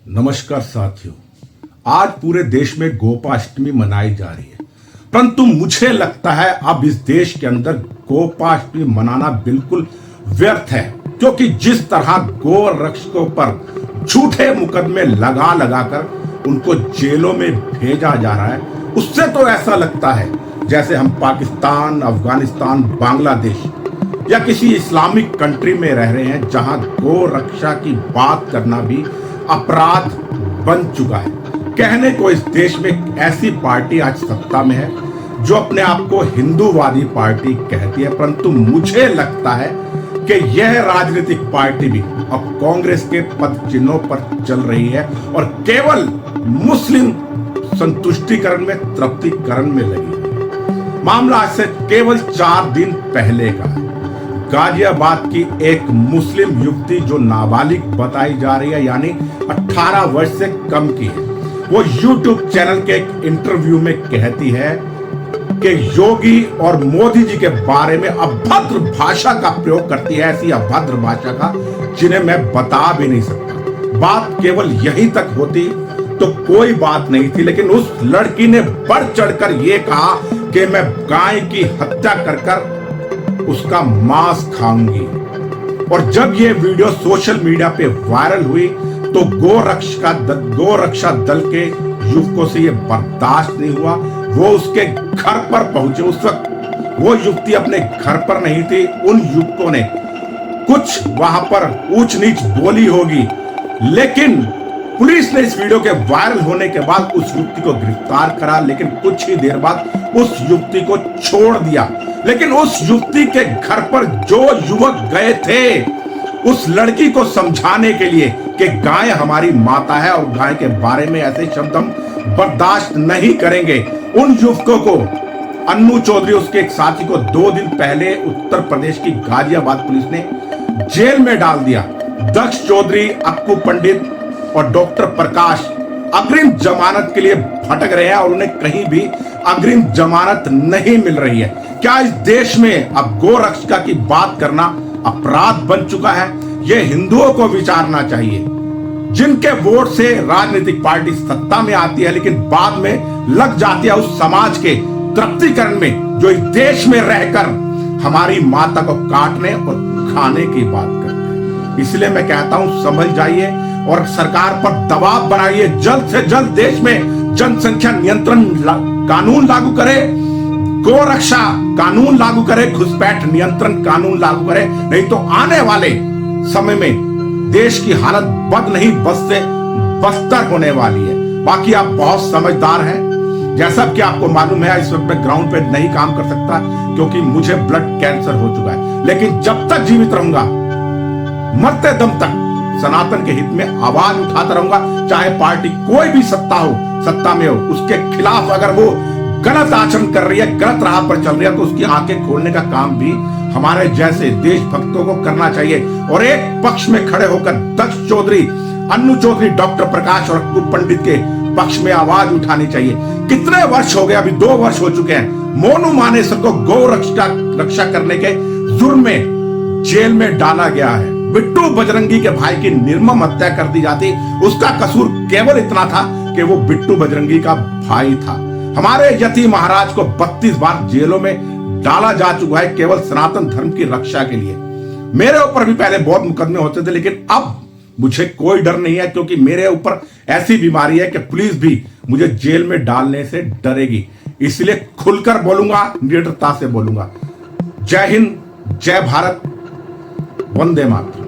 नमस्कार साथियों, आज पूरे देश में गोपाष्टमी मनाई जा रही है, परंतु मुझे लगता है अब इस देश के अंदर गोपाष्टमी मनाना बिल्कुल व्यर्थ है, क्योंकि जिस तरह गो रक्षकों पर झूठे मुकदमे लगा लगाकर उनको जेलों में भेजा जा रहा है, उससे तो ऐसा लगता है जैसे हम पाकिस्तान, अफगानिस्तान, बांग्लादेश या किसी इस्लामिक कंट्री में रह रहे हैं, जहां गो रक्षा की बात करना भी अपराध बन चुका है। कहने को इस देश में ऐसी पार्टी आज सत्ता में है जो अपने आप को हिंदूवादी पार्टी कहती है, परंतु मुझे लगता है कि यह राजनीतिक पार्टी भी अब कांग्रेस के पद चिन्हों पर चल रही है और केवल मुस्लिम संतुष्टिकरण में, तृप्तिकरण में लगी है। मामला आज से केवल 4 दिन पहले का है। गाजियाबाद की एक मुस्लिम युवती जो नाबालिग बताई जा रही है, यानी 18 वर्ष से कम की है, वो YouTube चैनल के एक इंटरव्यू में कहती है कि योगी और मोदी जी के बारे में अभद्र भाषा का प्रयोग करती है, ऐसी अभद्र भाषा का जिन्हें मैं बता भी नहीं सकता। बात केवल यहीं तक होती तो कोई बात नहीं थी, लेकिन उस लड़की ने बढ़ चढ़कर यह कहा कि मैं गाय की हत्या कर उसका मांस खाऊंगी। और जब ये वीडियो सोशल मीडिया पे वायरल हुई तो गोरक्षा दल के युवकों से ये बर्दाश्त नहीं हुआ। वो उसके घर पर पहुंचे। उस वक्त वो युवती अपने घर पर नहीं थी। उन युवकों ने कुछ वहां पर ऊंच नीच बोली होगी, लेकिन पुलिस ने इस वीडियो के वायरल होने के बाद उस युवती को गिरफ्तार करा, लेकिन कुछ ही देर बाद उस युवती को छोड़ दिया। लेकिन उस युवती के घर पर जो युवक गए थे उस लड़की को समझाने के लिए कि गाय हमारी माता है और गाय के बारे में ऐसे शब्द हम बर्दाश्त नहीं करेंगे, उन युवकों को, अन्नू चौधरी उसके एक साथी को 2 दिन पहले उत्तर प्रदेश की गाजियाबाद पुलिस ने जेल में डाल दिया। दक्ष चौधरी, अक्कू पंडित और डॉक्टर प्रकाश अग्रिम जमानत के लिए भटक रहे हैं और उन्हें कहीं भी अग्रिम जमानत नहीं मिल रही है। क्या इस देश में अब गोरक्षा की बात करना अपराध बन चुका है? यह हिंदुओं को विचारना चाहिए, जिनके वोट से राजनीतिक पार्टी सत्ता में आती है, लेकिन बाद में लग जाती है उस समाज के तृप्तिकरण में जो इस देश में रहकर हमारी माता को काटने और खाने की बात करते हैं। इसलिए मैं कहता हूं, समझ जाइए और सरकार पर दबाव बनाइए, जल्द से जल्द देश में जनसंख्या नियंत्रण कानून लागू करे, गोरक्षा कानून लागू करे, घुसपैठ नियंत्रण कानून लागू करे, नहीं तो आने वाले समय में देश की हालत बद नहीं बदतर होने वाली है। बाकी आप बहुत समझदार हैं, जैसा कि आपको मालूम है। इस वक्त मैं ग्राउंड पे नहीं काम कर सकता क्योंकि मुझे ब्लड कैंसर हो चुका है, लेकिन जब तक जीवित रहूंगा, मरते दम तक सनातन के हित में आवाज उठाता रहूंगा। चाहे पार्टी कोई भी सत्ता में हो, उसके खिलाफ अगर वो गलत आचरण कर रही है, गलत राह पर चल रही है, तो उसकी आंखें खोलने का काम भी हमारे जैसे देशभक्तों को करना चाहिए। और एक पक्ष में खड़े होकर दक्ष चौधरी, अन्नू चौधरी, डॉक्टर प्रकाश और अक्कू पंडित के पक्ष में आवाज उठानी चाहिए। कितने वर्ष हो गए? अभी 2 वर्ष हो चुके हैं। मोनू मानेसर को गौ रक्षा करने के जुर्म में जेल में डाला गया है। बिट्टू बजरंगी के भाई की निर्मम हत्या कर दी जाती, उसका कसूर केवल इतना था कि वो बिट्टू बजरंगी का भाई था। हमारे यति महाराज को 32 बार जेलों में डाला जा चुका है केवल सनातन धर्म की रक्षा के लिए। मेरे ऊपर भी पहले बहुत मुकदमे होते थे, लेकिन अब मुझे कोई डर नहीं है, क्योंकि मेरे ऊपर ऐसी बीमारी है कि पुलिस भी मुझे जेल में डालने से डरेगी। इसलिए खुलकर बोलूंगा, निडरता से बोलूंगा। जय हिंद, जय भारत, वंदे मातरम।